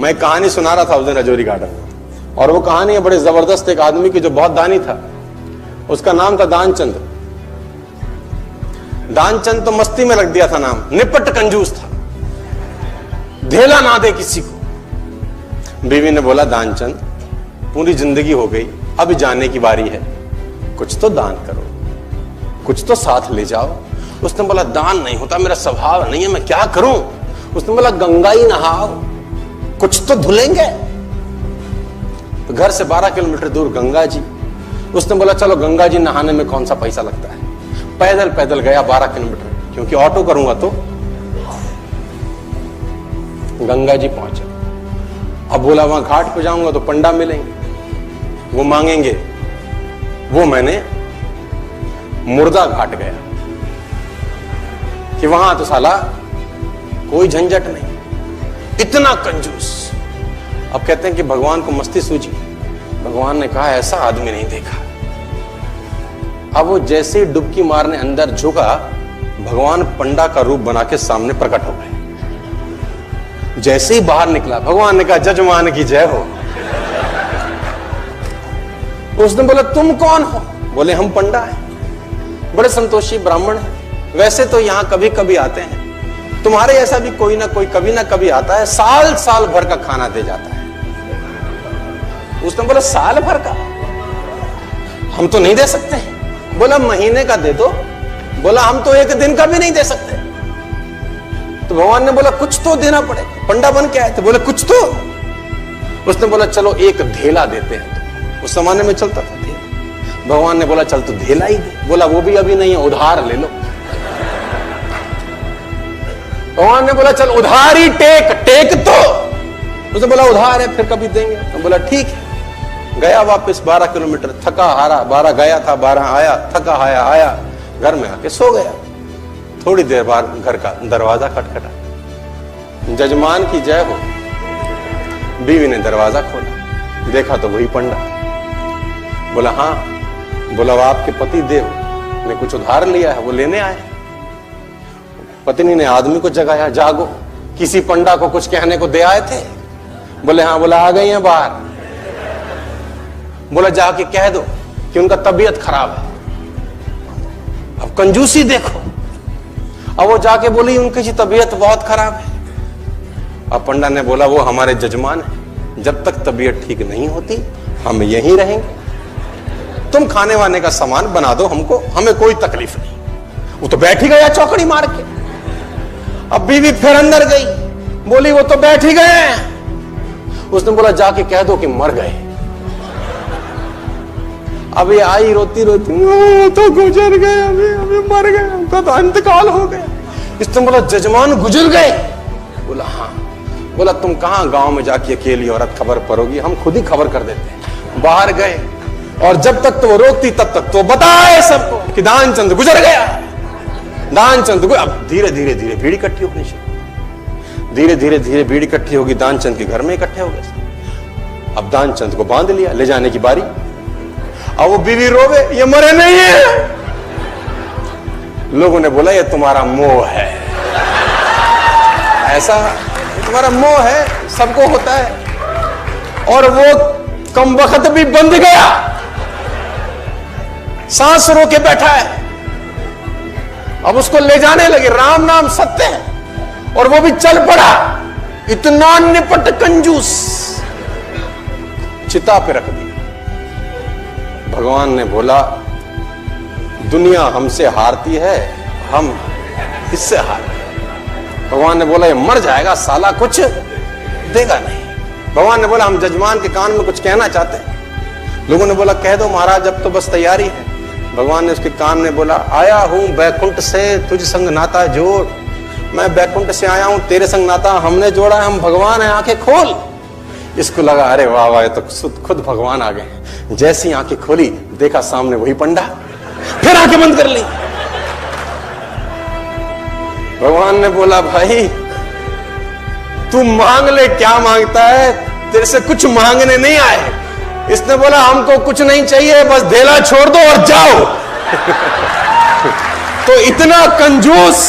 मैं कहानी सुना रहा था उस दिन रजौरी गार्डन में, और वो कहानी है बड़े जबरदस्त एक आदमी की जो बहुत दानी था। उसका नाम था दानचंद। दानचंद तो मस्ती में रख दिया था नाम, निपट कंजूस था, धेला ना दे किसी को। बीवी ने बोला दानचंद पूरी जिंदगी हो गई, अब जाने की बारी है, कुछ तो दान करो, कुछ तो साथ ले जाओ। उसने बोला दान नहीं होता, मेरा स्वभाव नहीं है, मैं क्या करूं। उसने बोला गंगा ही नहाओ, कुछ तो धुलेंगे। तो घर से 12 किलोमीटर दूर गंगा जी। उसने बोला चलो गंगा जी नहाने में कौन सा पैसा लगता है। पैदल पैदल गया 12 किलोमीटर, क्योंकि ऑटो करूंगा तो। गंगा जी पहुंचे। अब बोला वहां घाट पे जाऊंगा तो पंडा मिलेंगे, वो मांगेंगे। वो मैंने मुर्दा घाट गया कि वहां तो साला कोई झंझट नहीं, इतना कंजूस। अब कहते हैं कि भगवान को मस्ती सूझी। भगवान ने कहा ऐसा आदमी नहीं देखा। अब वो जैसे ही डुबकी मारने अंदर झुका, भगवान पंडा का रूप बना के सामने प्रकट हो गए। जैसे ही बाहर निकला, भगवान ने कहा जजमान की जय हो। उसने बोला तुम कौन हो? बोले हम पंडा हैं, बड़े संतोषी ब्राह्मण हैं। वैसे तो यहां कभी कभी आते हैं, तुम्हारे ऐसा भी कोई ना कोई कभी ना कभी आता है, साल साल भर का खाना दे जाता है। उसने बोला साल भर का? हम तो नहीं दे सकते हैं। बोला महीने का दे दो। बोला हम तो एक दिन का भी नहीं दे सकते। तो भगवान ने बोला कुछ तो देना पड़ेगा, पंडा बन के आए थे। बोले कुछ तो। उसने बोला चलो एक धेला देते हैं। उस जमाने में चलता था धेला। भगवान ने बोला चल तू धेला ही दे। बोला वो भी अभी नहीं है, उधार ले लो। भगवान ने बोला चल उधार ही टेक तो। उसने बोला उधार है, फिर कभी देंगे। तो बोला ठीक है। गया वापस 12 किलोमीटर, थका हारा। 12 गया था, 12 आया, थका आया। घर में आके सो गया। थोड़ी देर बाद घर का दरवाजा खटखटा। जजमान की जय हो। बीवी ने दरवाजा खोला, देखा तो वही पंडा। बोला हाँ। बोला वो आपके पति देव ने कुछ उधार लिया है, वो लेने आए। पत्नी ने आदमी को जगाया, जागो, किसी पंडा को कुछ कहने को दे आए थे? बोले हाँ। बोला आ गई हैं बाहर। बोला जाके कह दो कि उनका तबीयत खराब है। अब कंजूसी देखो। अब वो जाके बोली उनकी तबीयत बहुत खराब है। अब पंडा ने बोला वो हमारे जजमान है, जब तक तबीयत ठीक नहीं होती हम यहीं रहेंगे। तुम खाने वाने का सामान बना दो हमको, हमें कोई तकलीफ नहीं। वो तो बैठ ही गया चौकड़ी मार के। अब बीवी फिर अंदर गई, बोली वो तो बैठ ही गए हैं। उसने बोला जाके कह दो कि मर गए। अब ये आई रोती रोती, तो गुजर गए, अभी मर गए, उनका तो इंतकाल हो गया। इसने बोला जजमान गुजर गए? बोला हाँ। बोला तुम कहां गांव में जाके अकेली औरत खबर परोगी, हम खुद ही खबर कर देते हैं। बाहर गए और जब तक तो वो रोकती तब तक तो बताए सबको कि दानचंद गुजर गया। दानचंद अब धीरे धीरे धीरे भीड़ इकट्ठी होनी शुरू। धीरे धीरे धीरे भीड़ इकट्ठी होगी, दानचंद के घर में इकट्ठे हो गए। अब दानचंद को बांध लिया, ले जाने की बारी। अब वो बीवी रोवे, ये मरे नहीं है। लोगों ने बोला ये तुम्हारा मोह है, ऐसा तुम्हारा मोह है, सबको होता है। और वो कम वक्त भी बंध गया, सांस रोके बैठा है। अब उसको ले जाने लगे, राम नाम सत्य है, और वो भी चल पड़ा। इतना निपट कंजूस, चिता पे रख दिया। भगवान ने बोला दुनिया हमसे हारती है, हम इससे हार गए। भगवान ने बोला ये मर जाएगा साला, कुछ देगा नहीं। भगवान ने बोला हम जजमान के कान में कुछ कहना चाहते हैं। लोगों ने बोला कह दो महाराज, अब तो बस तैयारी है। भगवान ने उसके कान में बोला आया हूं बैकुंठ से तुझ संग नाता जोड़। मैं बैकुंठ से आया हूं, तेरे संग नाता हमने जोड़ा है, हम भगवान है, आंखें खोल। इसको लगा अरे वाह वाह, तो खुद भगवान आ गए। जैसी आंखें खोली, देखा सामने वही पंडा, फिर आंखें बंद कर ली। भगवान ने बोला भाई तू मांग ले, क्या मांगता है, तेरे से कुछ मांगने नहीं आए। इसने बोला हमको कुछ नहीं चाहिए, बस धेला छोड़ दो और जाओ। तो इतना कंजूस,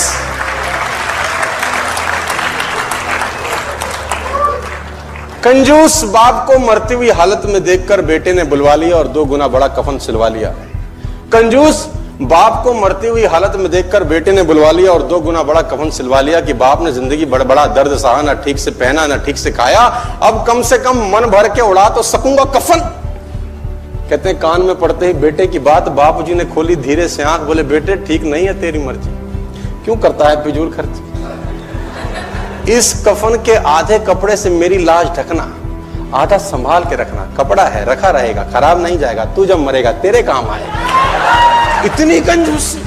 कंजूस बाप को मरती हुई हालत में देखकर बेटे ने बुलवा लिया और 2 गुना बड़ा कफन सिलवा लिया। कंजूस बाप को मरती हुई हालत में देखकर बेटे ने बुलवा लिया और 2 गुना बड़ा कफन सिलवा लिया कि बाप ने जिंदगी बड़ा दर्द सहा, ना ठीक से पहना ना ठीक से खाया, अब कम से कम मन भर के उड़ा तो सकूंगा कफन। कहते हैं कान में पड़ते ही बेटे की बात बाप जी ने खोली धीरे से आंख, बोले बेटे ठीक नहीं है तेरी मर्जी, क्यों करता है फिजूल खर्च। इस कफन के आधे कपड़े से मेरी लाश ढकना, आधा संभाल के रखना, कपड़ा है रखा रहेगा, खराब नहीं जाएगा, तू जब मरेगा तेरे काम आएगा। इतनी कंजूसी।